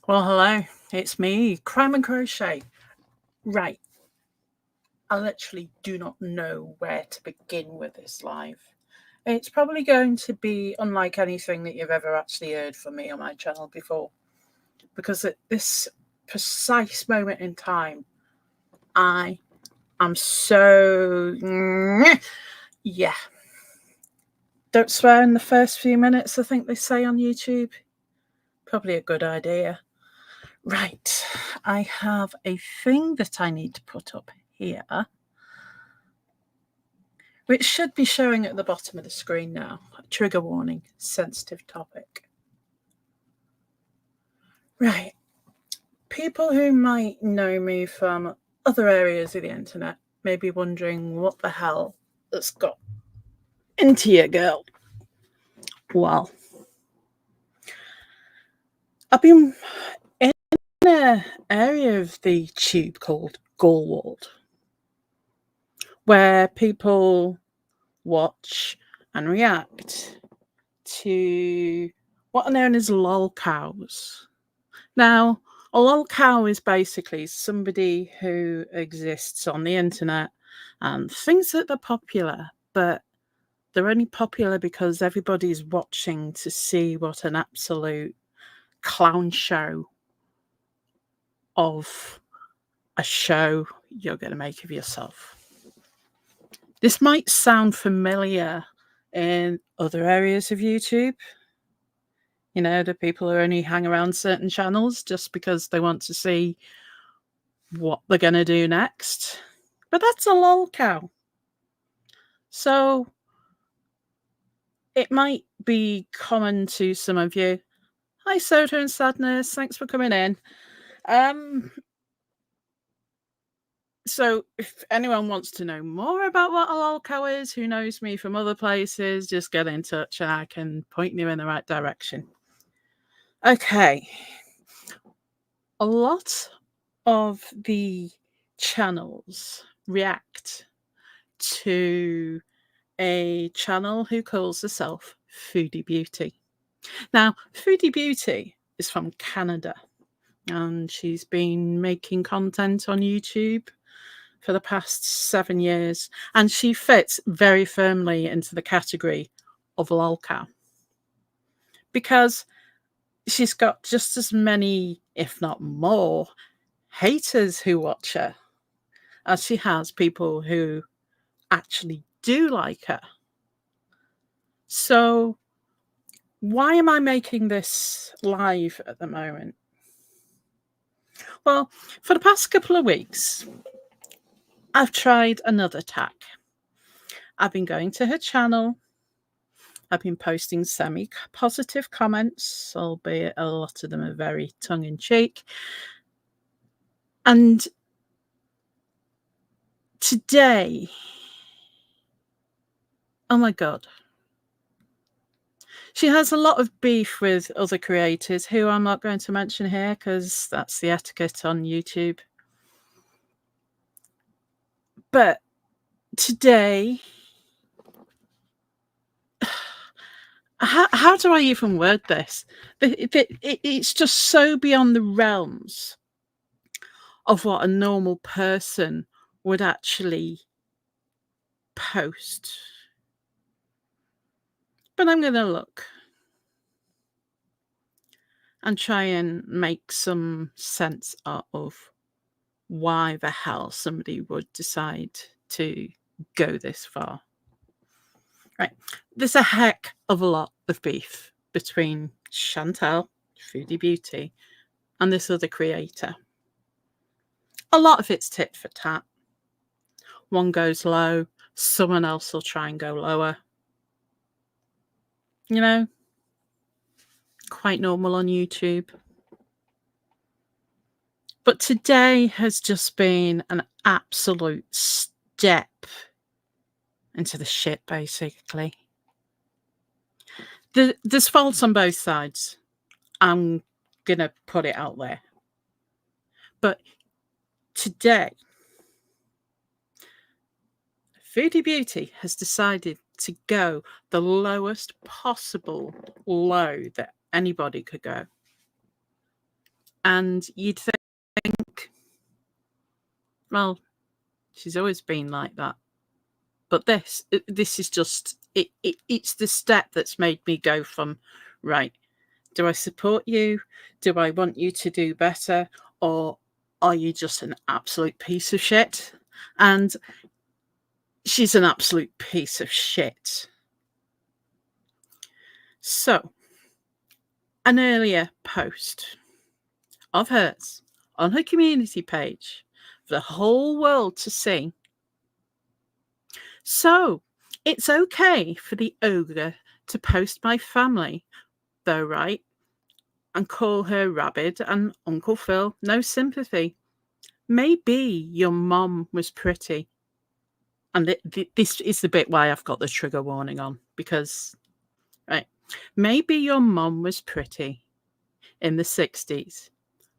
Well, hello, it's me, Crime and Crochet. Right, I literally do not know where to begin with this live. It's probably going to be unlike anything that you've ever actually heard from me on my channel before, because at this precise moment in time, I am so. Yeah. Don't swear in the first few minutes, I think they say on YouTube. Probably a good idea. Right, I have a thing that I need to put up here, which should be showing at the bottom of the screen now. Trigger warning, sensitive topic. Right, people who might know me from other areas of the internet may be wondering what the hell that's got into you, girl. Well, I've been in an area of the tube called Gorewald, where people watch and react to what are known as lol cows. Now, a lol cow is basically somebody who exists on the internet and thinks that they're popular, but they're only popular because everybody's watching to see what an absolute clown show of a show you're going to make of yourself. This might sound familiar in other areas of YouTube. You know, the people who only hang around certain channels just because they want to see what they're going to do next. But that's a lol cow. So it might be common to some of you. Hi, Soda and Sadness. Thanks for coming in. So if anyone wants to know more about what a lol cow is, who knows me from other places, just get in touch and I can point you in the right direction. Okay. A lot of the channels react to a channel who calls herself Foodie Beauty. Now, Foodie Beauty is from Canada and she's been making content on YouTube for the past 7 years, and she fits very firmly into the category of lolcow because she's got just as many, if not more, haters who watch her as she has people who actually do like her. So why am I making this live at the moment? Well, for the past couple of weeks, I've tried another tack. I've been going to her channel. I've been posting semi-positive comments, albeit a lot of them are very tongue-in-cheek. And today, oh my God, she has a lot of beef with other creators who I'm not going to mention here because that's the etiquette on YouTube. But today, how do I even word this? It's just so beyond the realms of what a normal person would actually post. But I'm going to look and try and make some sense of why the hell somebody would decide to go this far. Right. There's a heck of a lot of beef between Chantal, Foodie Beauty, and this other creator. A lot of it's tit for tat. One goes low, someone else will try and go lower. You know, quite normal on YouTube. But today has just been an absolute step into the shit, basically. There's faults on both sides. I'm going to put it out there. But today, Foodie Beauty has decided to go the lowest possible low that anybody could go. And you'd think, well, she's always been like that. But this is just, it's the step that's made me go from, right, do I support you? Do I want you to do better? Or are you just an absolute piece of shit? And she's an absolute piece of shit. So, an earlier post of hers on her community page for the whole world to see. So, it's okay for the ogre to post my family, though, right? And call her rabid and Uncle Phil no sympathy. Maybe your mom was pretty. And this is the bit why I've got the trigger warning on, because, right, maybe your mom was pretty in the 60s,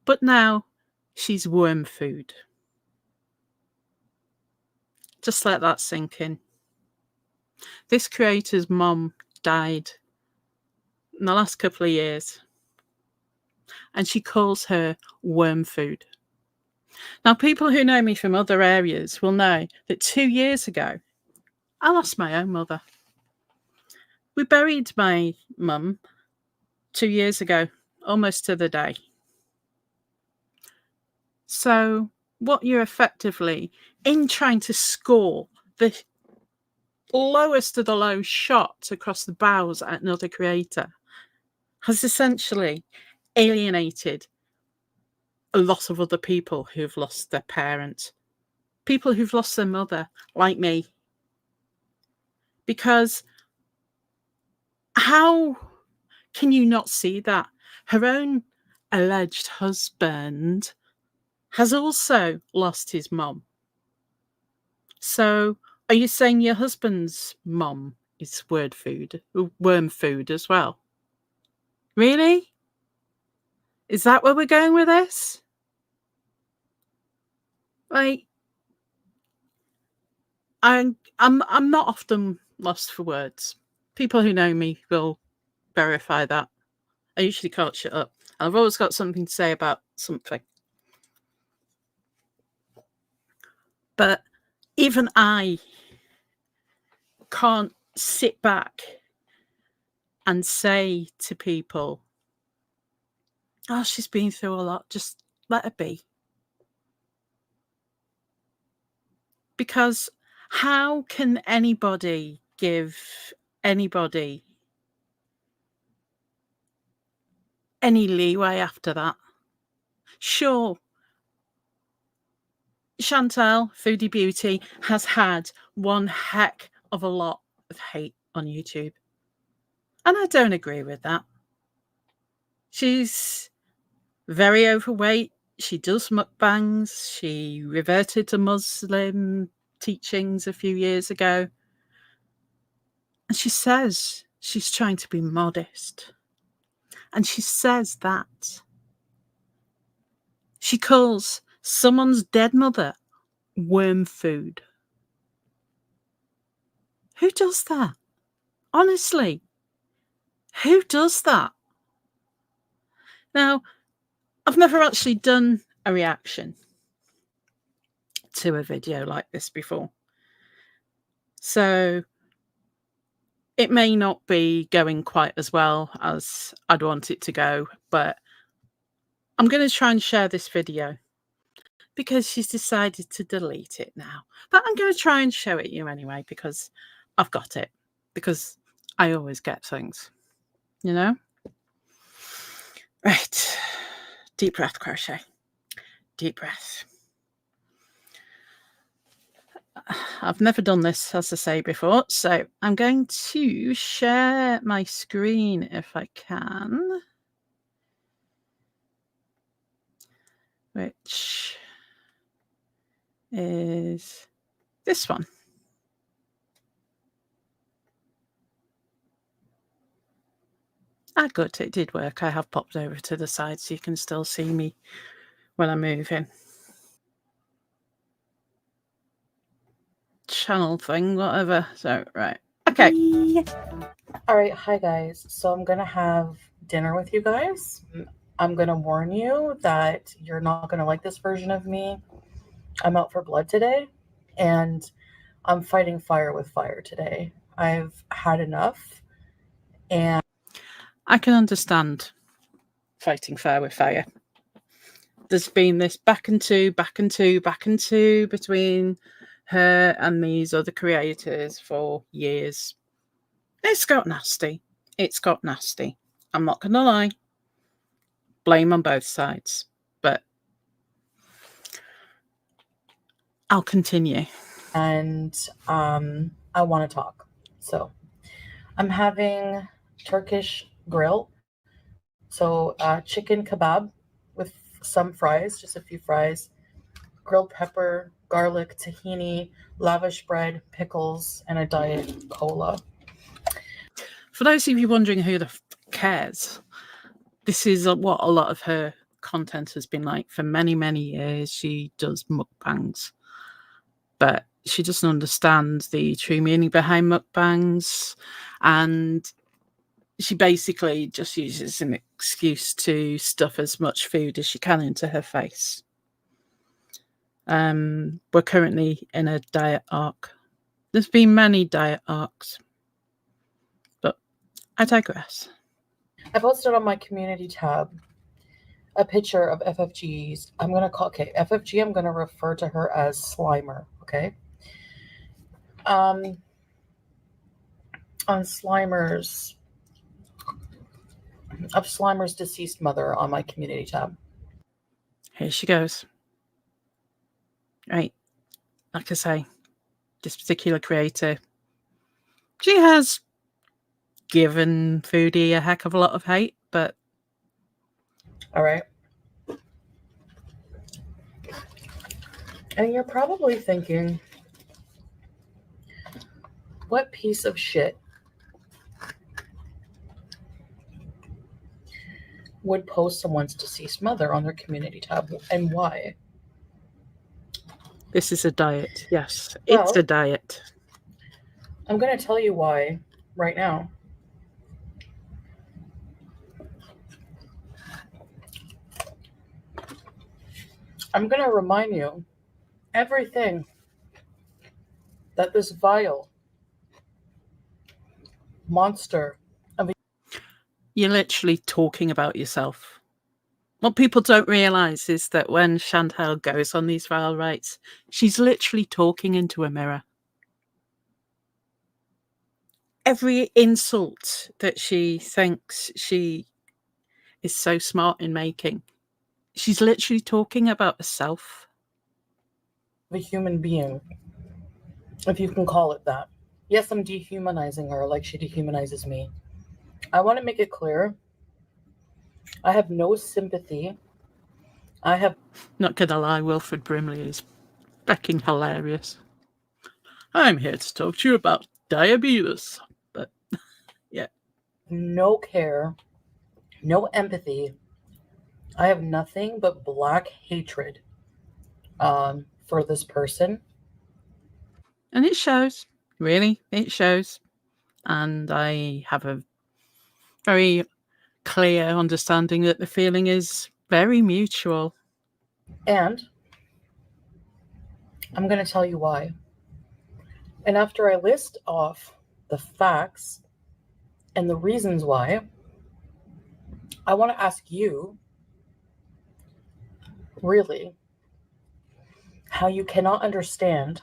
but now she's worm food. Just let that sink in. This creator's mom died in the last couple of years, and she calls her worm food. Now, people who know me from other areas will know that 2 years ago, I lost my own mother. We buried my mum 2 years ago, almost to the day. So, what you're effectively, in trying to score the lowest of the low shot across the bows at another creator, has essentially alienated a lot of other people who've lost their parent, people who've lost their mother, like me. Because how can you not see that? Her own alleged husband has also lost his mom. So are you saying your husband's mom is worm food as well? Really? Is that where we're going with this? Like, I'm not often lost for words. People who know me will verify that. I usually can't shut up. I've always got something to say about something. But even I can't sit back and say to people, oh, she's been through a lot, just let her be. Because how can anybody give anybody any leeway after that? Sure, Chantal, Foodie Beauty, has had one heck of a lot of hate on YouTube. And I don't agree with that. She's very overweight. She does mukbangs. She reverted to Muslim teachings a few years ago. And she says she's trying to be modest. And she says that. She calls someone's dead mother worm food. Who does that? Honestly, who does that? Now, I've never actually done a reaction to a video like this before. So it may not be going quite as well as I'd want it to go, but I'm going to try and share this video because she's decided to delete it now. But I'm going to try and show it you anyway because I've got it, because I always get things, you know? Right. Deep breath, crochet. Deep breath. I've never done this, as I say before, so I'm going to share my screen if I can, which is this one. Ah, good, it did work. I have popped over to the side so you can still see me when I'm moving. Channel thing, whatever. So, right. Okay. All right. Hi, guys. So I'm going to have dinner with you guys. I'm going to warn you that you're not going to like this version of me. I'm out for blood today, and I'm fighting fire with fire today. I've had enough, and I can understand fighting fire with fire. There's been this back and two between her and these other creators for years. It's got nasty. I'm not going to lie. Blame on both sides. But I'll continue. And I want to talk. So I'm having Turkish grill. So chicken kebab with some fries, just a few fries, grilled pepper, garlic, tahini, lavish bread, pickles, and a diet cola. For those of you wondering who the cares, this is what a lot of her content has been like for many, many years. She does mukbangs, but she doesn't understand the true meaning behind mukbangs, and she basically just uses an excuse to stuff as much food as she can into her face. We're currently in a diet arc. There's been many diet arcs, but I digress. I posted on my community tab a picture of FFG's. I'm going to call, okay, FFG, I'm going to refer to her as Slimer, okay? On Slimer's deceased mother on my community tab. Here she goes. Right. Like I say, this particular creator, she has given Foodie a heck of a lot of hate, but... All right. And you're probably thinking, what piece of shit would post someone's deceased mother on their community tab, and why? This is a diet. Yes, it's a diet. I'm going to tell you why right now. I'm going to remind you everything that this vile monster of... You're literally talking about yourself. What people don't realise is that when Chantal goes on these vile rights, she's literally talking into a mirror. Every insult that she thinks she is so smart in making, she's literally talking about herself. A human being, if you can call it that. Yes, I'm dehumanizing her like she dehumanizes me. I want to make it clear, I have no sympathy. Not gonna lie, Wilfred Brimley is fucking hilarious. I'm here to talk to you about diabetes. But, yeah. No care, no empathy. I have nothing but black hatred for this person. And it shows. Really, it shows. And I have a very clear understanding that the feeling is very mutual. And I'm going to tell you why. And after I list off the facts and the reasons why, I want to ask you, really, how you cannot understand,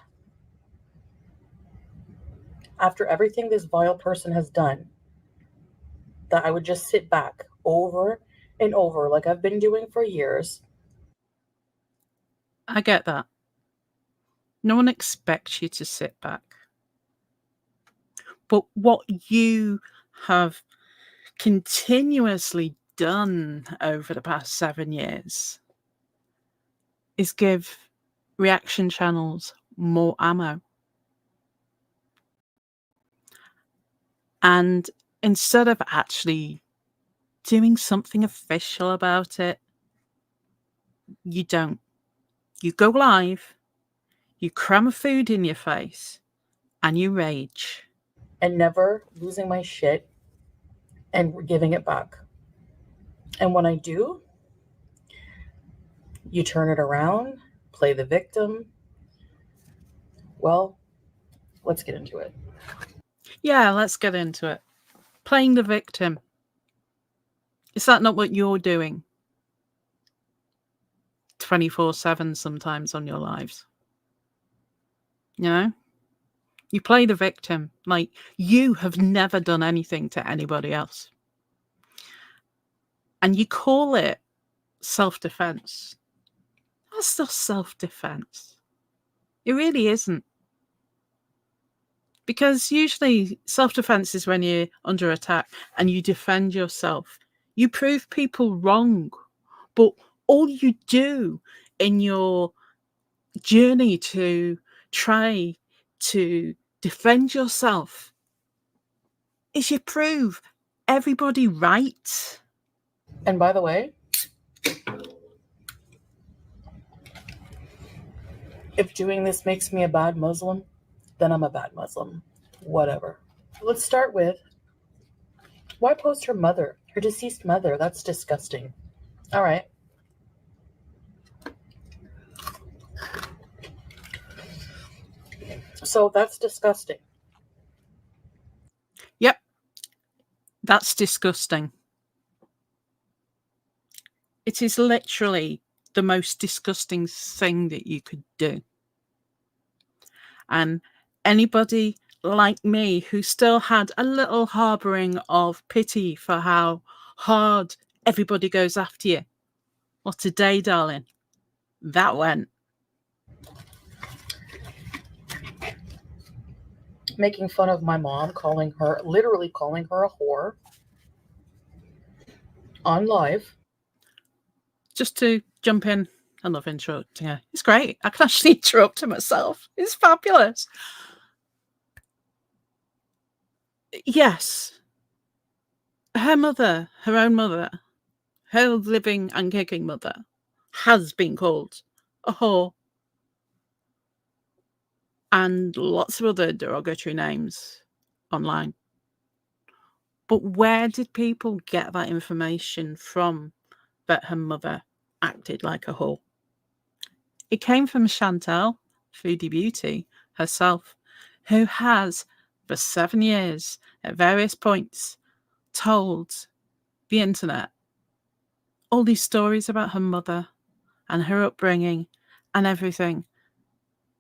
after everything this vile person has done, that I would just sit back over and over like I've been doing for years. I get that. No one expects you to sit back. But what you have continuously done over the past 7 years is give reaction channels more ammo. And instead of actually doing something official about it, you don't. You go live, you cram food in your face, and you rage. And never losing my shit and giving it back. And when I do, You turn it around, play the victim. Well, let's get into it. Yeah, let's get into it. Playing the victim. Is that not what you're doing 24/7 sometimes on your lives? You know? You play the victim like you have never done anything to anybody else. And you call it self-defense. That's just self-defense. It really isn't. Because usually self-defense is when you're under attack and you defend yourself. You prove people wrong. But all you do in your journey to try to defend yourself is you prove everybody right. And by the way, if doing this makes me a bad Muslim, then I'm a bad Muslim. Whatever. Let's start with, why post her mother, her deceased mother? That's disgusting. All right. So that's disgusting. Yep. That's disgusting. It is literally the most disgusting thing that you could do. And anybody like me who still had a little harbouring of pity for how hard everybody goes after you. Well, today, darling, that went. Making fun of my mom, literally calling her a whore on live. Just to jump in, I love interrupting her. It's great. I can actually interrupt her myself. It's fabulous. Yes. Her mother, her own mother, her living and kicking mother, has been called a whore. And lots of other derogatory names online. But where did people get that information from that her mother acted like a whore? It came from Chantal, Foodie Beauty herself, who has, for 7 years, at various points, told the internet all these stories about her mother and her upbringing and everything.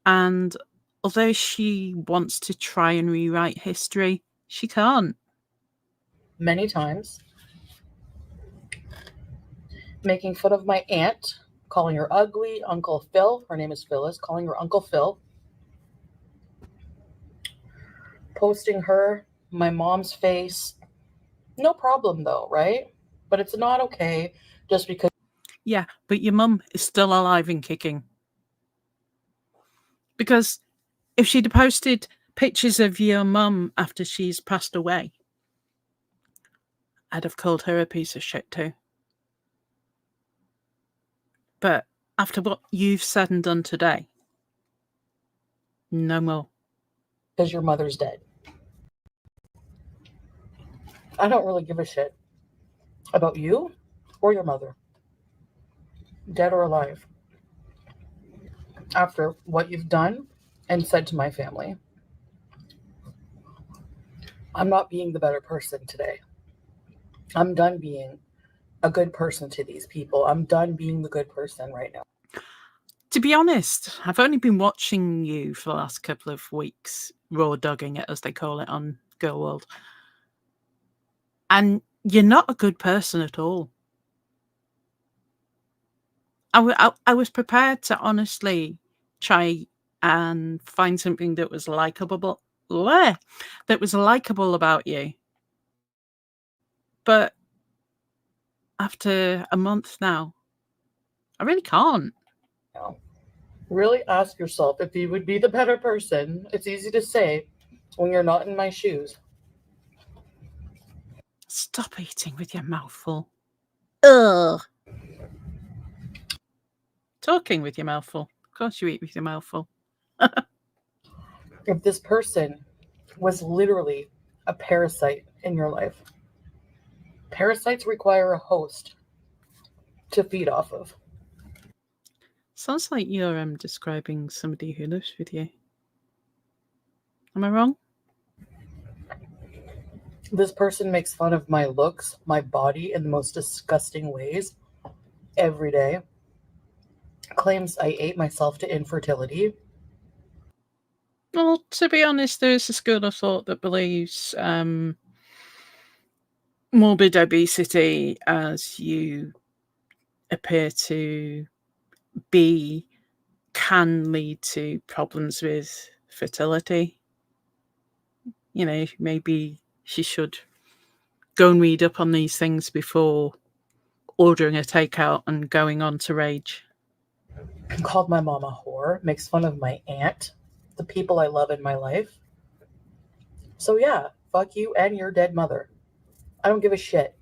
And although she wants to try and rewrite history, she can't. Many times. Making fun of my aunt, calling her ugly, Uncle Phil. Her name is Phyllis, calling her Uncle Phil. Posting her, my mom's face. No problem though, right? But it's not okay just because. Yeah, but your mum is still alive and kicking. Because if she'd posted pictures of your mum after she's passed away, I'd have called her a piece of shit too. But after what you've said and done today, no more. Because your mother's dead. I don't really give a shit about you or your mother, dead or alive, after what you've done and said to my family. I'm not being the better person today. I'm done being a good person to these people. I'm done being the good person right now. To be honest, I've only been watching you for the last couple of weeks, raw dogging it, as they call it on Girl World. And you're not a good person at all. I was prepared to honestly try and find something that was likable about you. But after a month now, I really can't. Really ask yourself if you would be the better person. It's easy to say when you're not in my shoes. Stop eating with your mouth full. Ugh. Talking with your mouth full. Of course you eat with your mouth full. If this person was literally a parasite in your life, parasites require a host to feed off of. Sounds like you're describing somebody who lives with you. Am I wrong? This person makes fun of my looks, my body in the most disgusting ways every day. Claims I ate myself to infertility. Well, to be honest, there is a school of thought that believes morbid obesity, as you appear to be, can lead to problems with fertility. You know, maybe she should go and read up on these things before ordering a takeout and going on to rage. Called my mom a whore. Makes fun of my aunt, the people I love in my life. So yeah, fuck you and your dead mother. I don't give a shit.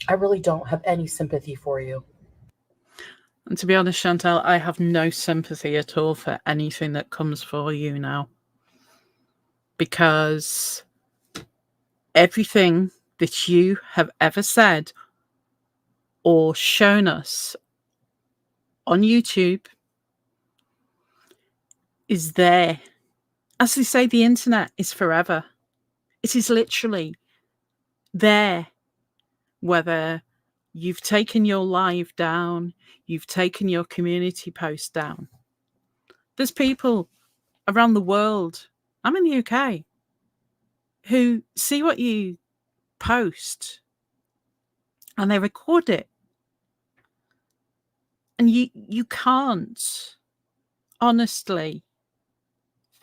I really don't have any sympathy for you. And to be honest, Chantal, I have no sympathy at all for anything that comes for you now. Because everything that you have ever said or shown us on YouTube is there. As they say, the internet is forever. It is literally there. Whether you've taken your live down, you've taken your community post down. There's people around the world, I'm in the UK, who see what you post and they record it. And you can't honestly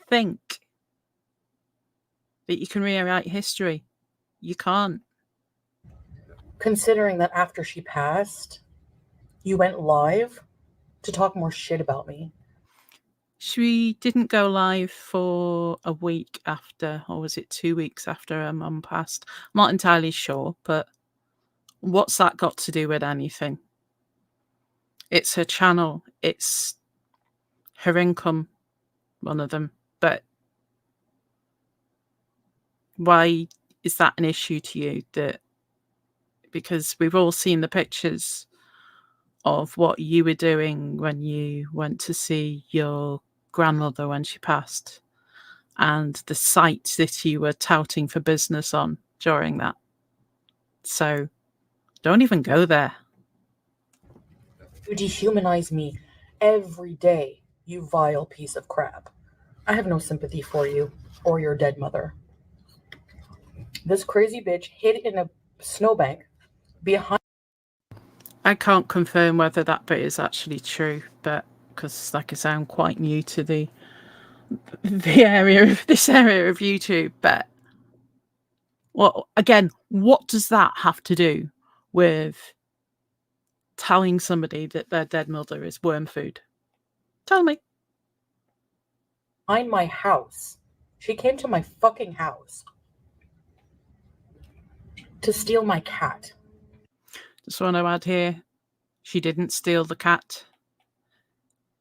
think that you can rewrite history. You can't. Considering that after she passed, you went live to talk more shit about me. She didn't go live for a week after, or was it 2 weeks after her mum passed? I'm not entirely sure, but what's that got to do with anything? It's her channel. It's her income, one of them. But why is that an issue to you? That because we've all seen the pictures of what you were doing when you went to see your grandmother when she passed, and the site that you were touting for business on during that. So don't even go there. You dehumanize me every day, you vile piece of crap. I have no sympathy for you or your dead mother. This crazy bitch hid in a snowbank behind. I can't confirm whether that bit is actually true, but because, like I say, I'm quite new to this area of YouTube. But well, again, what does that have to do with telling somebody that their dead mother is worm food? Tell me. Behind my house. She came to my fucking house to steal my cat. Just want to add here, she didn't steal the cat.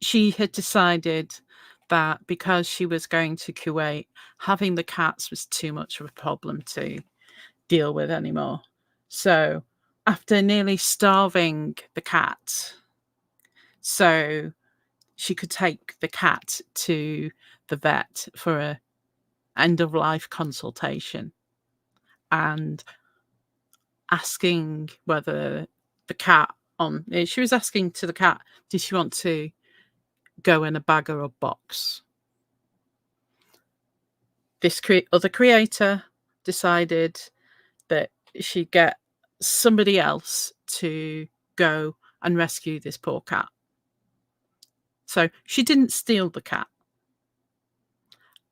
She had decided that because she was going to Kuwait, having the cats was too much of a problem to deal with anymore. So after nearly starving the cat, so she could take the cat to the vet for a end of life consultation and asking whether the cat she was asking to the cat, did she want to go in a bag or a box? This other creator decided that she'd get somebody else to go and rescue this poor cat. So she didn't steal the cat.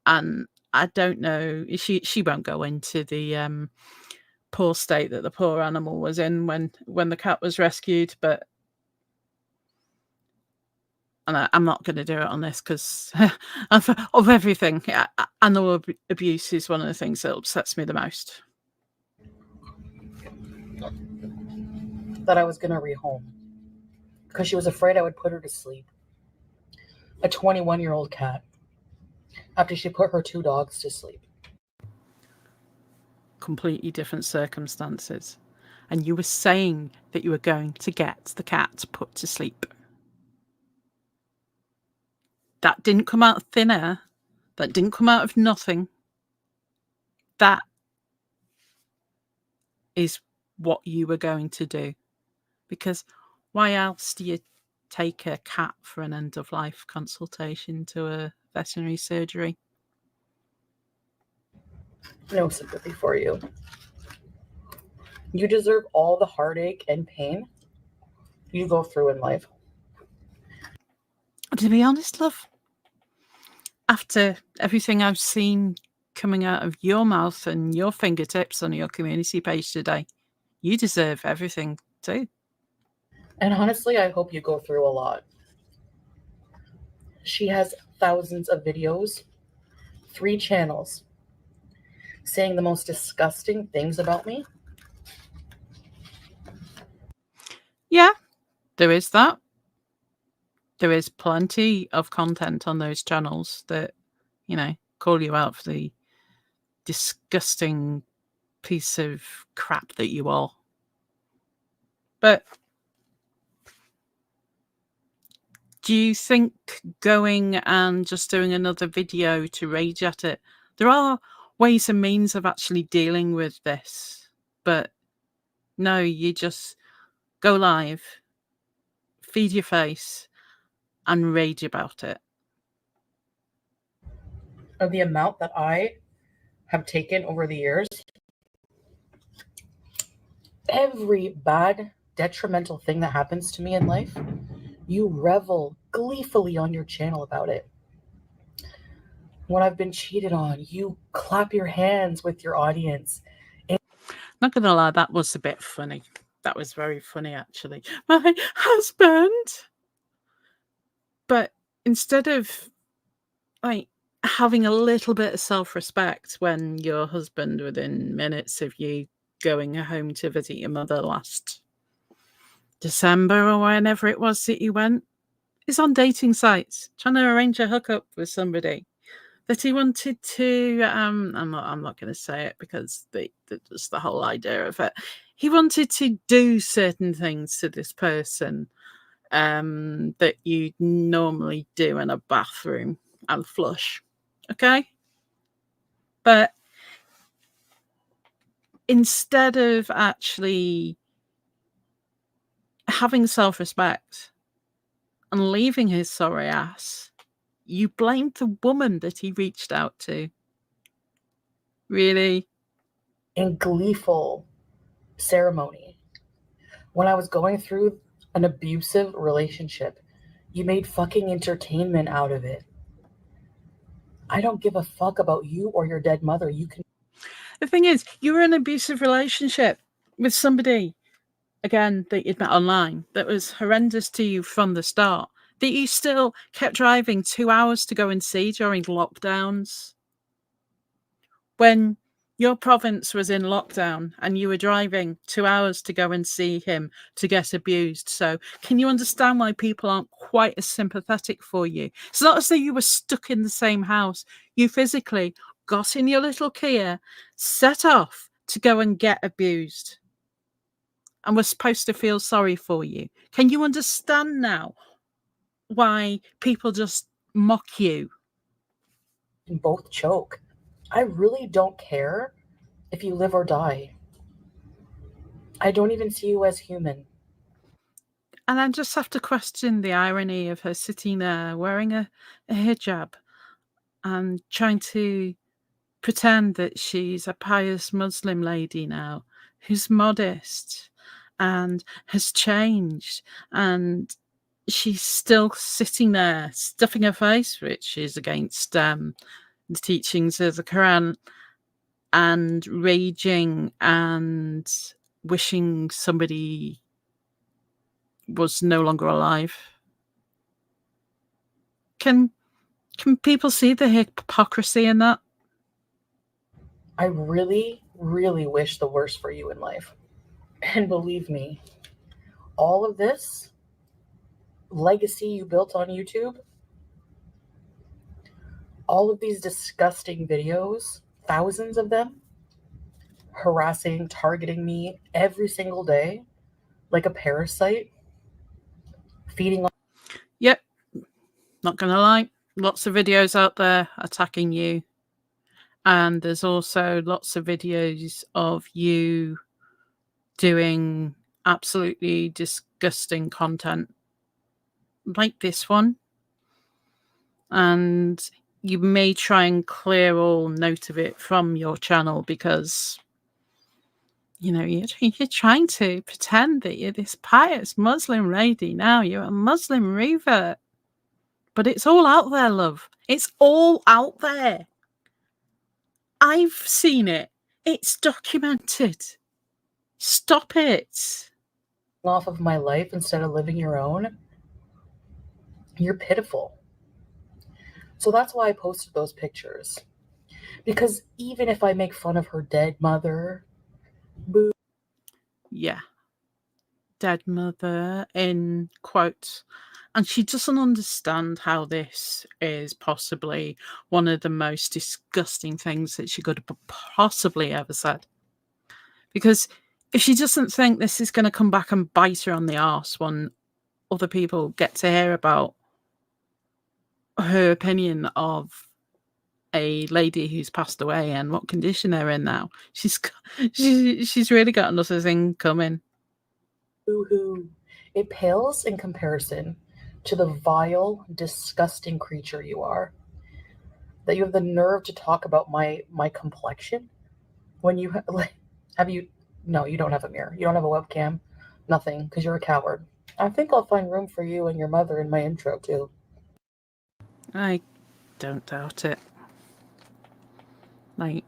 And I don't know, she won't go into the poor state that the poor animal was in when the cat was rescued, but and I'm not going to do it on this because of everything. Animal abuse is one of the things that upsets me the most. That I was going to rehome because she was afraid I would put her to sleep. A 21-year-old cat after she put her 2 dogs to sleep. Completely different circumstances. And you were saying that you were going to get the cat put to sleep. That didn't come out of thin air. That didn't come out of nothing. That is what you were going to do. Because why else do you take a cat for an end-of-life consultation to a veterinary surgery? No sympathy for you. You deserve all the heartache and pain you go through in life. To be honest, love, after everything I've seen coming out of your mouth and your fingertips on your community page today, you deserve everything too. And honestly, I hope you go through a lot. She has thousands of videos, 3 channels, saying the most disgusting things about me. Yeah, there is that. There is plenty of content on those channels that, call you out for the disgusting piece of crap that you are. But do you think going and just doing another video to rage at it, there are ways and means of actually dealing with this, but no, you just go live, feed your face, and rage about it. Of the amount that I have taken over the years, every bad, detrimental thing that happens to me in life, you revel gleefully on your channel about it. When I've been cheated on, you clap your hands with your audience. Not gonna lie, that was a bit funny. That was very funny, actually. My husband. But instead of having a little bit of self-respect when your husband, within minutes of you going home to visit your mother last December or whenever it was that you went, is on dating sites trying to arrange a hookup with somebody that he wanted to. I'm not going to say it because just the whole idea of it. He wanted to do certain things to this person that you normally do in a bathroom and flush. Okay? But instead of actually having self-respect and leaving his sorry ass, you blamed the woman that he reached out to. Really? In gleeful ceremony. When I was going through an abusive relationship, you made fucking entertainment out of it. I don't give a fuck about you or your dead mother. You can. The thing is, you were in an abusive relationship with somebody, again, that you'd met online, that was horrendous to you from the start, that you still kept driving 2 hours to go and see during lockdowns. When your province was in lockdown and you were driving 2 hours to go and see him to get abused. So can you understand why people aren't quite as sympathetic for you? It's not as though you were stuck in the same house. You physically got in your little Kia, set off to go and get abused, and we're supposed to feel sorry for you. Can you understand now why people just mock you? Both choke. I really don't care if you live or die. I don't even see you as human. And I just have to question the irony of her sitting there wearing a hijab and trying to pretend that she's a pious Muslim lady now who's modest and has changed, and she's still sitting there stuffing her face, which is against the teachings of the Quran, and raging and wishing somebody was no longer alive. Can people see the hypocrisy in that? I really, really wish the worst for you in life. And believe me, all of this legacy you built on YouTube, all of these disgusting videos, thousands of them, harassing, targeting me every single day like a parasite, feeding on. Yep, not gonna lie, lots of videos out there attacking you. And there's also lots of videos of you doing absolutely disgusting content like this one. And you may try and clear all note of it from your channel because, you know, you're trying to pretend that you're this pious Muslim lady now. You're a Muslim revert. But it's all out there, love. It's all out there. I've seen it. It's documented. Stop it. Off of my life instead of living your own, you're pitiful. So that's why I posted those pictures. Because even if I make fun of her dead mother, boo. Yeah. Dead mother in quotes. And she doesn't understand how this is possibly one of the most disgusting things that she could have possibly ever said. Because if she doesn't think this is going to come back and bite her on the arse when other people get to hear about her opinion of a lady who's passed away and what condition they're in now, she's really got another thing coming. Boo-hoo. It pales in comparison to the vile, disgusting creature you are. That you have the nerve to talk about my complexion when you have you. No, you don't have a mirror. You don't have a webcam. Nothing, because you're a coward. I think I'll find room for you and your mother in my intro too. I don't doubt it. Like,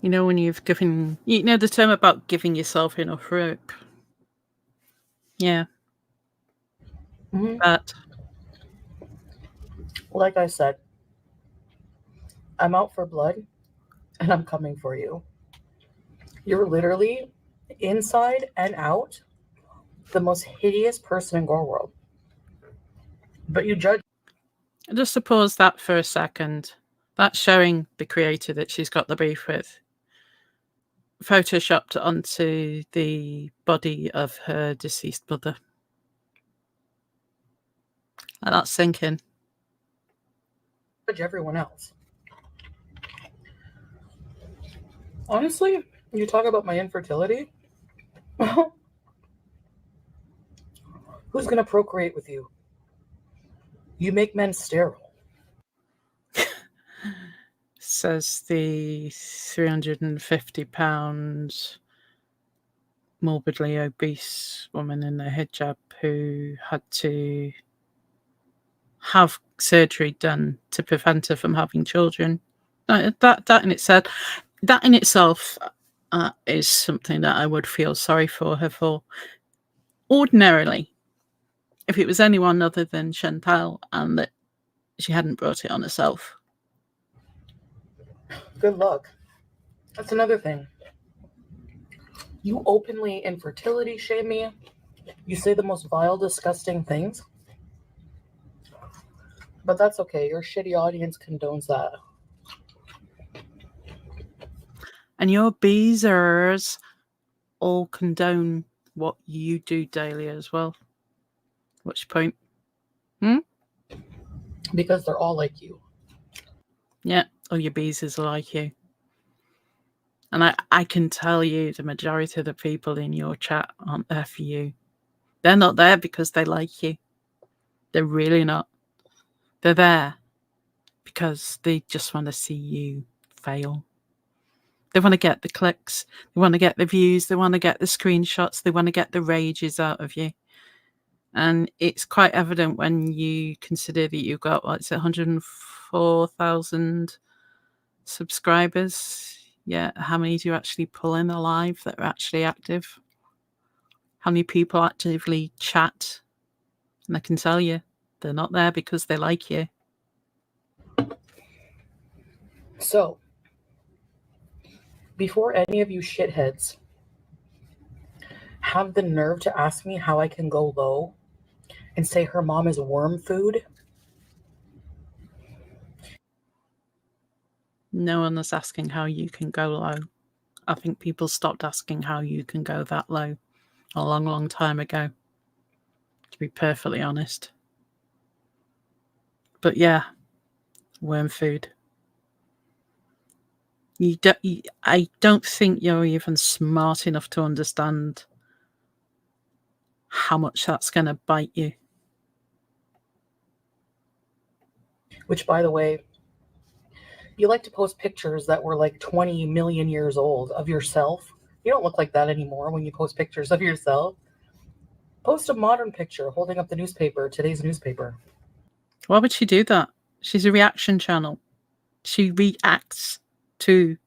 you know, when you've given, you know, the term about giving yourself enough rope. Yeah. Mm-hmm. But like I said, I'm out for blood and I'm coming for you. You're literally inside and out the most hideous person in Gore World. But you judge. just to pause that for a second, that's showing the creator that she's got the beef with. Photoshopped onto the body of her deceased mother. And that's sinking. Judge everyone else. Honestly, you talk about my infertility. Who's going to procreate with you? You make men sterile. Says the 350-pound morbidly obese woman in a hijab who had to have surgery done to prevent her from having children. That in itself is something that I would feel sorry for her for. Ordinarily, if it was anyone other than Chantal and that she hadn't brought it on herself. Good luck. That's another thing. You openly infertility shame me. You say the most vile, disgusting things. But that's okay. Your shitty audience condones that. And your beezers all condone what you do daily as well. What's your point? Because they're all like you. Yeah, all your beezers are like you. And I can tell you the majority of the people in your chat aren't there for you. They're not there because they like you. They're really not. They're there because they just want to see you fail. They want to get the clicks. They want to get the views. They want to get the screenshots. They want to get the rages out of you. And it's quite evident when you consider that you've got, 104,000 subscribers. Yeah, how many do you actually pull in alive that are actually active? How many people actively chat? And I can tell you, they're not there because they like you. So, before any of you shitheads have the nerve to ask me how I can go low and say her mom is worm food. No one is asking how you can go low. I think people stopped asking how you can go that low a long, long time ago, to be perfectly honest. But yeah, worm food. I don't think you're even smart enough to understand how much that's going to bite you. Which, by the way, you like to post pictures that were like 20 million years old of yourself. You don't look like that anymore when you post pictures of yourself. Post a modern picture holding up the newspaper, today's newspaper. Why would she do that? She's a reaction channel. She reacts to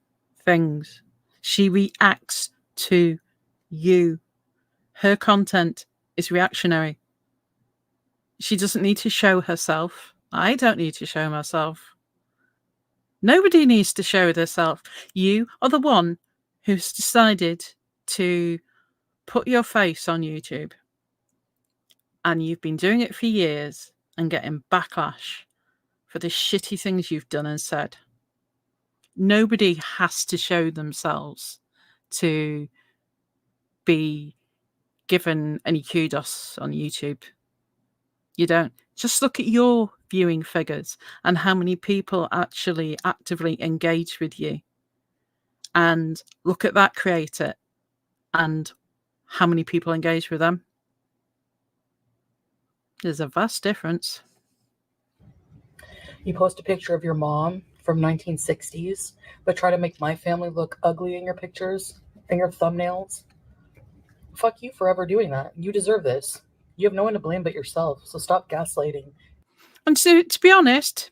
things. She reacts to you. Her content is reactionary. She doesn't need to show herself. I don't need to show myself. Nobody needs to show themselves. You are the one who's decided to put your face on YouTube. And you've been doing it for years and getting backlash for the shitty things you've done and said. Nobody has to show themselves to be given any kudos on YouTube. You don't. Just look at your viewing figures and how many people actually actively engage with you. And look at that creator and how many people engage with them. There's a vast difference. You post a picture of your mom from 1960s, but try to make my family look ugly in your pictures and your thumbnails. Fuck you for ever doing that. You deserve this. You have no one to blame but yourself, so stop gaslighting. And to be honest,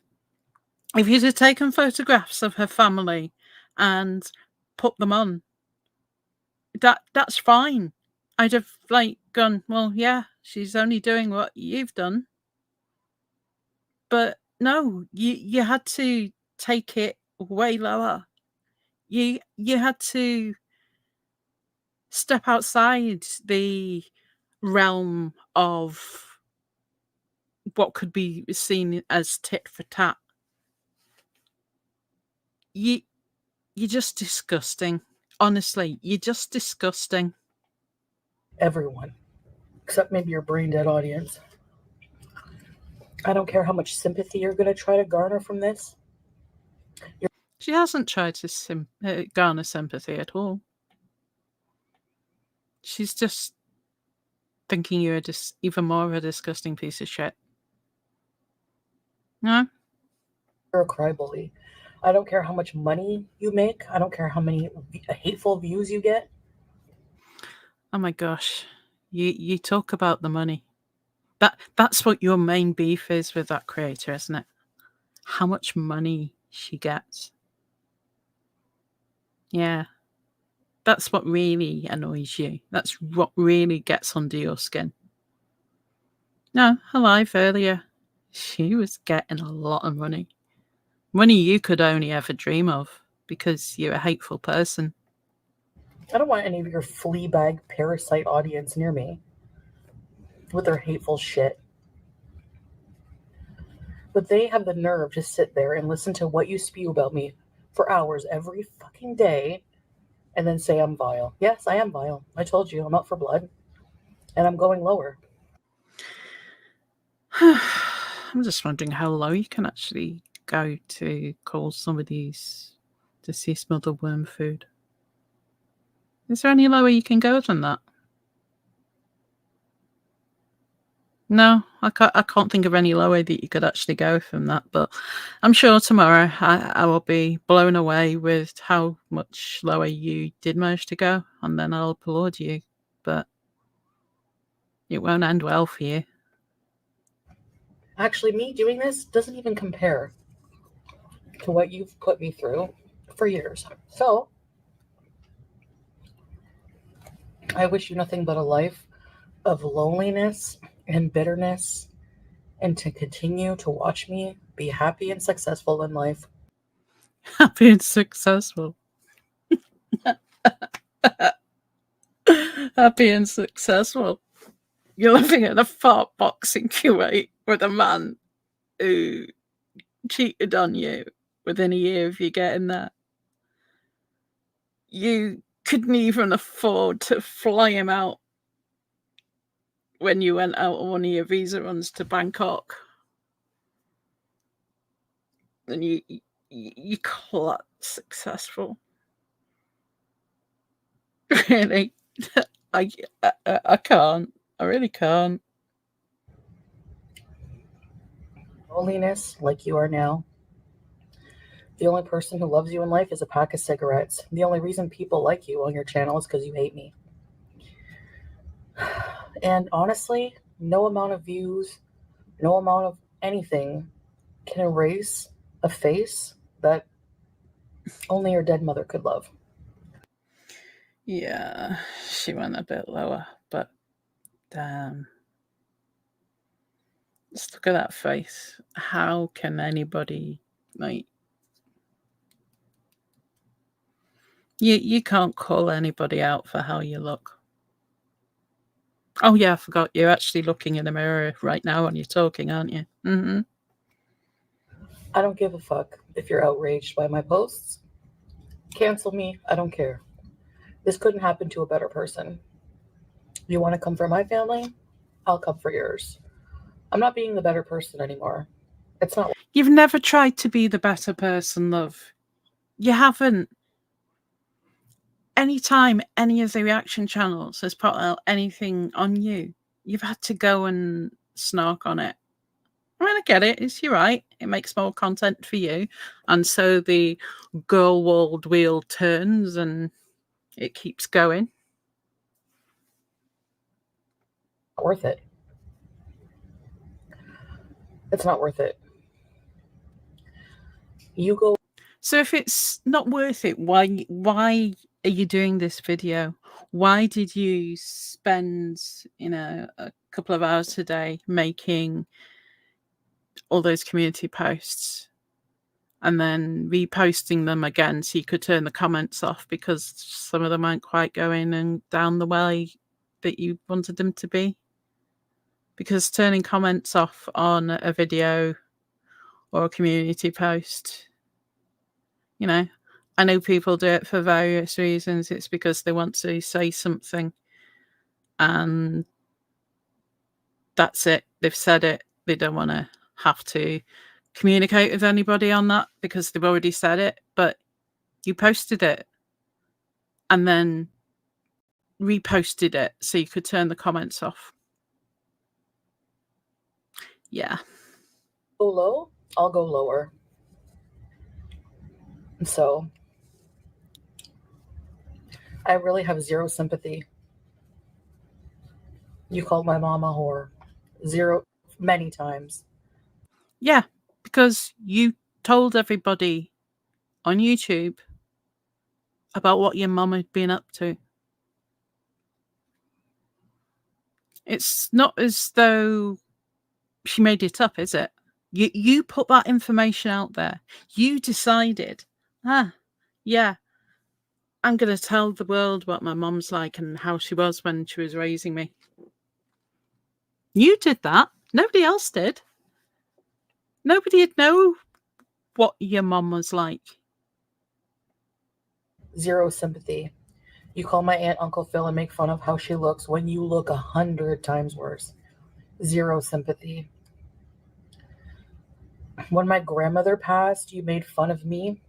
if you'd have taken photographs of her family and put them on, that's fine. I'd have gone, well, yeah, she's only doing what you've done. But no, you had to take it way lower. You had to step outside the realm of what could be seen as tit for tat. You're just disgusting. Honestly, you're just disgusting. Everyone, except maybe your brain dead audience. I don't care how much sympathy you're going to try to garner from this. She hasn't tried to garner sympathy at all. She's just thinking you're even more of a disgusting piece of shit. No? You're a crybaby. I don't care how much money you make. I don't care how many hateful views you get. Oh my gosh. You talk about the money. That's what your main beef is with that creator, isn't it? How much money she gets. Yeah. That's what really annoys you. That's what really gets under your skin. No, her life earlier, she was getting a lot of money. Money you could only ever dream of because you're a hateful person. I don't want any of your flea bag parasite audience near me with their hateful shit. But they have the nerve to sit there and listen to what you spew about me for hours every fucking day and then say I'm vile. Yes, I am vile. I told you, I'm out for blood. And I'm going lower. I'm just wondering how low you can actually go to call some of these deceased mother worm food. Is there any lower you can go than that? No, I can't think of any lower that you could actually go from that, but I'm sure tomorrow I will be blown away with how much lower you did manage to go, and then I'll applaud you, but it won't end well for you. Actually, me doing this doesn't even compare to what you've put me through for years. So, I wish you nothing but a life of loneliness and bitterness, and to continue to watch me be happy and successful in life. Happy and successful. Happy and successful. You're living in a fart box in Kuwait with a man who cheated on you within a year of you getting there. You couldn't even afford to fly him out when you went out on one of your visa runs to Bangkok. and you call that successful? Really? I can't. I really can't. Loneliness, like you are now. The only person who loves you in life is a pack of cigarettes. The only reason people like you on your channel is because you hate me. And honestly, no amount of views, no amount of anything can erase a face that only your dead mother could love. Yeah, she went a bit lower, but damn. Just look at that face. How can anybody, like, you can't call anybody out for how you look. Oh yeah, I forgot. You're actually looking in the mirror right now when you're talking, aren't you? Mm-hmm. I don't give a fuck if you're outraged by my posts. Cancel me. I don't care. This couldn't happen to a better person. You want to come for my family? I'll come for yours. I'm not being the better person anymore. It's not. You've never tried to be the better person, love. You haven't. Anytime any of the reaction channels has put out anything on you, you've had to go and snark on it. I mean, I get it. It's you're right. It makes more content for you. And so the girl world wheel turns and it keeps going. Worth it. It's not worth it. You go. So if it's not worth it, why are you doing this video? Why did you spend, a couple of hours a day making all those community posts and then reposting them again so you could turn the comments off because some of them aren't quite going and down the way that you wanted them to be? Because turning comments off on a video or a community post, I know people do it for various reasons. It's because they want to say something and that's it. They've said it. They don't want to have to communicate with anybody on that because they've already said it. But you posted it and then reposted it so you could turn the comments off. Yeah. Go low, I'll go lower. So I really have zero sympathy. You called my mom a whore. Zero, many times. Yeah, because you told everybody on YouTube about what your mum had been up to. It's not as though she made it up, is it? You put that information out there. You decided, yeah, I'm going to tell the world what my mum's like and how she was when she was raising me. You did that. Nobody else did. Nobody would know what your mum was like. Zero sympathy. You call my aunt Uncle Phil and make fun of how she looks when you look 100 times worse. Zero sympathy. When my grandmother passed, you made fun of me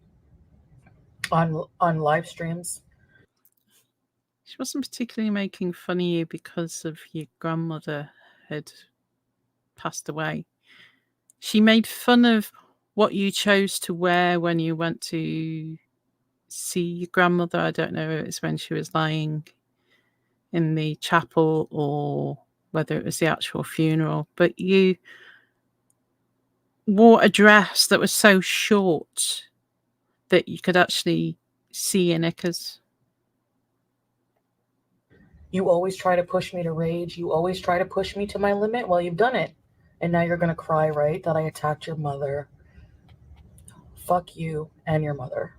on live streams. She wasn't particularly making fun of you because of your grandmother had passed away. She made fun of what you chose to wear when you went to see your grandmother. I don't know if it's when she was lying in the chapel or whether it was the actual funeral, but you wore a dress that was so short that you could actually see your knickers. You always try to push me to rage. You always try to push me to my limit. Well, you've done it. And now you're going to cry, right? That I attacked your mother. Fuck you and your mother.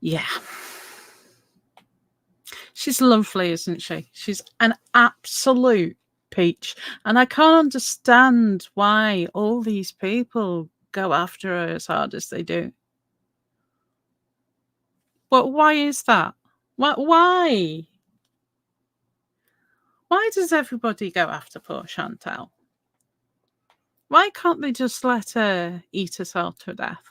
Yeah. She's lovely, isn't she? She's an absolute peach. And I can't understand why all these people go after her as hard as they do. But why is that? Why? Why does everybody go after poor Chantal? Why can't they just let her eat herself to death?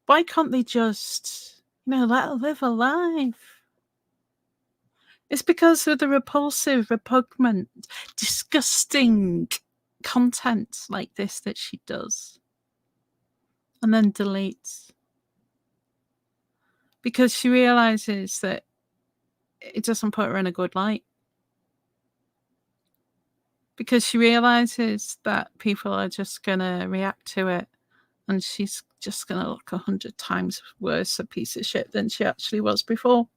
Why can't they just, let her live her life? It's because of the repulsive, repugnant, disgusting content like this that she does and then deletes. Because she realizes that it doesn't put her in a good light. Because she realizes that people are just going to react to it and she's just going to look 100 times worse a piece of shit than she actually was before.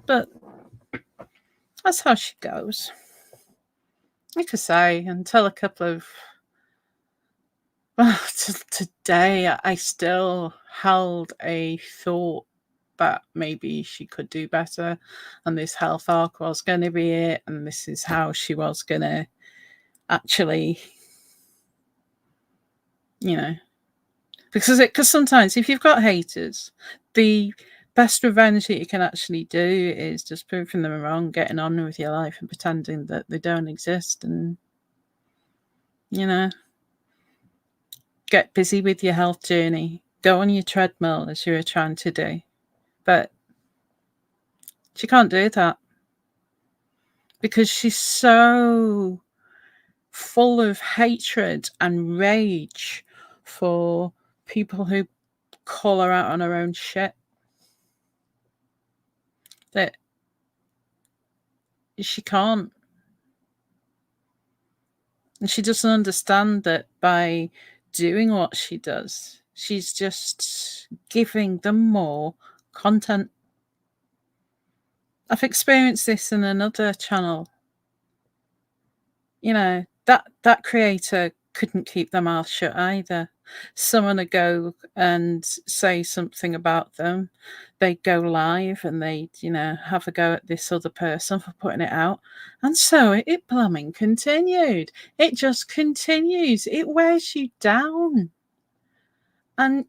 But that's how she goes. Like I say, until a couple of... Well, today I still held a thought that maybe she could do better and this health arc was going to be it and this is how she was going to actually, because sometimes if you've got haters, the best revenge that you can actually do is just proving them wrong, getting on with your life and pretending that they don't exist and, get busy with your health journey. Go on your treadmill as you were trying to do. But she can't do that because she's so full of hatred and rage for people who call her out on her own shit that she can't. And she doesn't understand that by doing what she does, she's just giving them more content. I've experienced this in another channel. That creator couldn't keep their mouth shut either. Someone would go and say something about them. They'd go live and they'd, have a go at this other person for putting it out. And so it plumbing continued. It just continues. It wears you down. And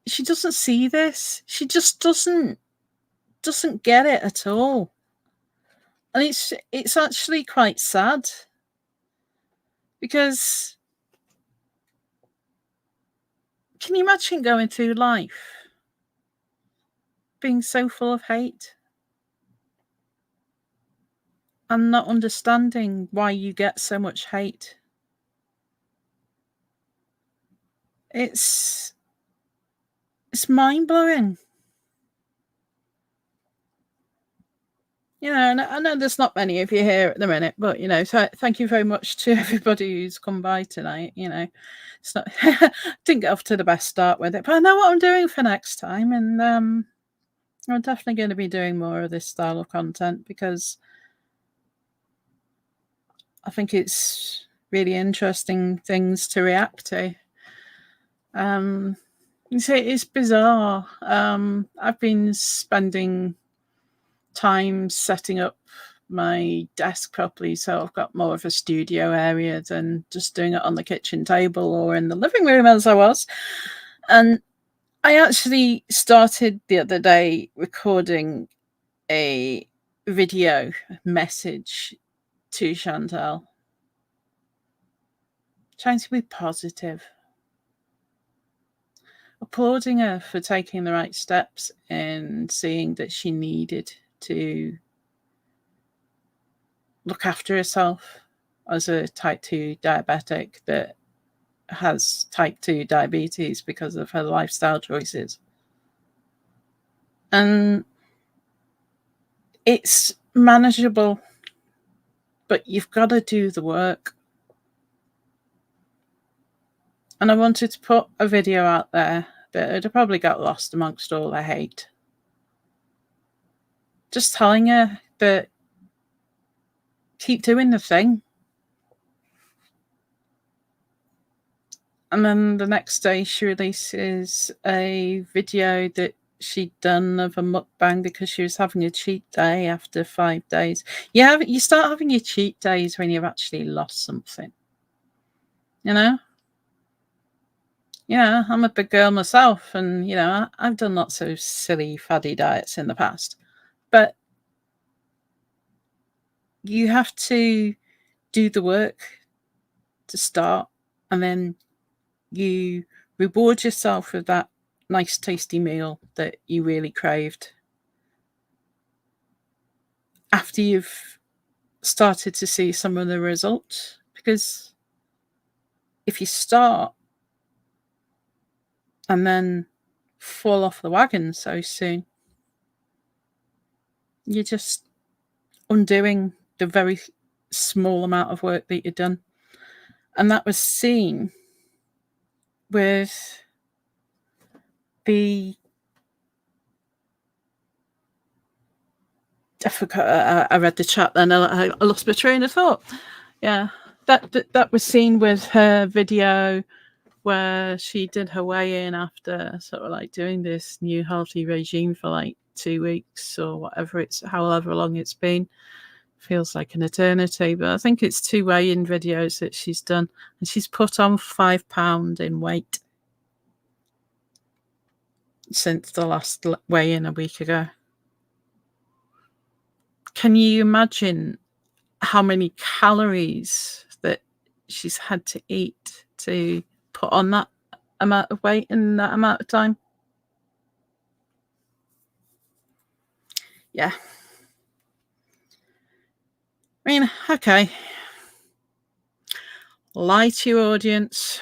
she doesn't see this. She just doesn't get it at all. And it's actually quite sad. Because can you imagine going through life being so full of hate and not understanding why you get so much hate? It's mind-blowing. And I know there's not many of you here at the minute, but, so thank you very much to everybody who's come by tonight. It's not, didn't get off to the best start with it, but I know what I'm doing for next time. And I'm definitely going to be doing more of this style of content because I think it's really interesting things to react to. You see, it's bizarre. I've been spending time setting up my desk properly, so I've got more of a studio area than just doing it on the kitchen table or in the living room as I was. And I actually started the other day recording a video message to Chantal, trying to be positive, applauding her for taking the right steps and seeing that she needed to look after herself as a type 2 diabetic that has type 2 diabetes because of her lifestyle choices. And it's manageable, but you've got to do the work. And I wanted to put a video out there that had probably got lost amongst all the hate. Just telling her that keep doing the thing. And then the next day she releases a video that she'd done of a mukbang because she was having a cheat day after 5 days. You start having your cheat days when you've actually lost something. I'm a big girl myself and, I've done lots of silly, faddy diets in the past. But you have to do the work to start, and then you reward yourself with that nice tasty meal that you really craved after you've started to see some of the results. Because if you start and then fall off the wagon so soon, you're just undoing the very small amount of work that you've done. And that was seen with the I forgot. I read the chat then. I lost my train of thought. Yeah, that was seen with her video where she did her weigh-in after sort of like doing this new healthy regime for like 2 weeks or whatever however long it's been. Feels like an eternity, but I think it's 2 weigh-in videos that she's done, and she's put on 5 pounds in weight since the last weigh-in a week ago. Can you imagine how many calories that she's had to eat to put on that amount of weight in that amount of time? Yeah. I mean, okay. Lie to your audience.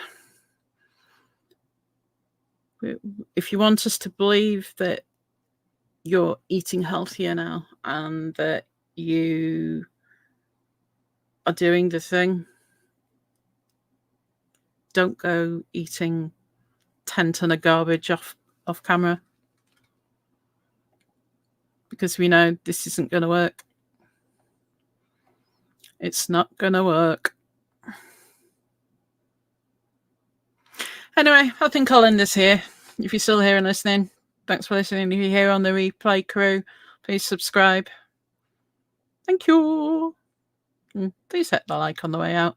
If you want us to believe that you're eating healthier now and that you are doing the thing, don't go eating 10 ton of garbage off camera, because we know this isn't going to work. It's not going to work. Anyway, I think I'll end this here. If you're still here and listening, thanks for listening. If you're here on the replay crew, please subscribe. Thank you. And please hit the like on the way out.